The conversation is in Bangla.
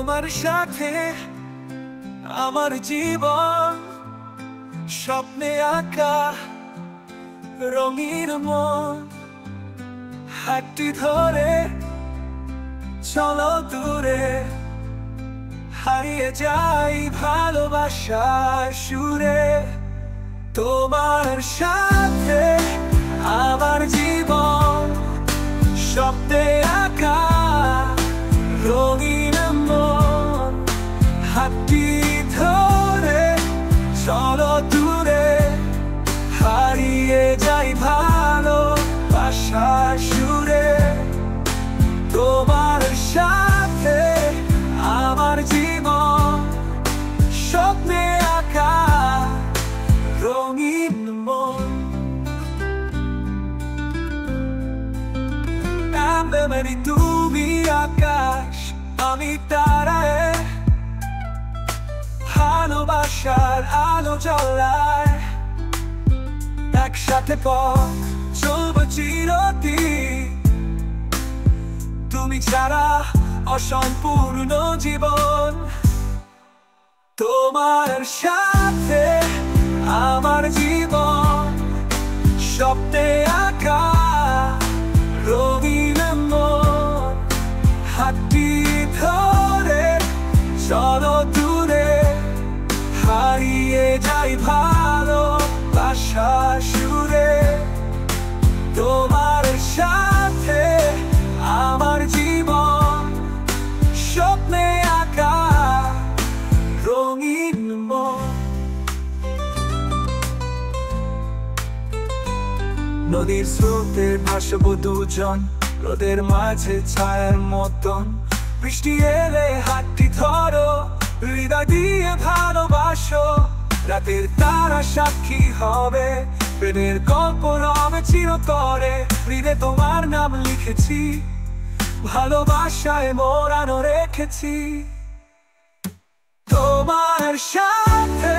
তোমার সাথে আমার জীবন, স্বপ্নে আঁকা রঙিন মন। হাতটি ধরে চলো দূরে, হারিয়ে যাই ভালোবাসার সুরে। তোমার সাথে আমার জীবন, স্বপ্নে আঁকা রঙিন মন। হাতটি ধরে চলো দূরে, হারিয়ে যাই ভালোবাসার সুরে। তোমার সাথে আমার জীবন, স্বপ্নে আঁকা রঙিন মন। মেমরি তুমি আকাশ, আমি তারায়, ভালোবাসার আলো জ্বলায়। একসাথে পথ চলবো চিরদিন, তুমি ছাড়া অসম্পূর্ণ জীবন। তোমার সাথে আমার জীবন, স্বপ্নে আঁকা রঙিন মন। হাতটি ধরে চলো দূরে, হারিয়ে যাই ভালোবাসার সুরে। তোমার সাথে আমার জীবন, স্বপ্নে আঁকা রঙিন মন। নদীর স্রোতের ভাসবো দুজন, রোদের মাঝে ছায়ার মতন। বৃষ্টি এলে হাতটি ধরো, হৃদয় দিয়ে ভালোবাসো। রাতের তারা সাক্ষী হবে, প্রেমের গল্প রবে চিরতরে। হৃদয়ে তোমার নাম লিখেছি, ভালোবাসায় মোড়ানো রেখেছি। তোমার সাথে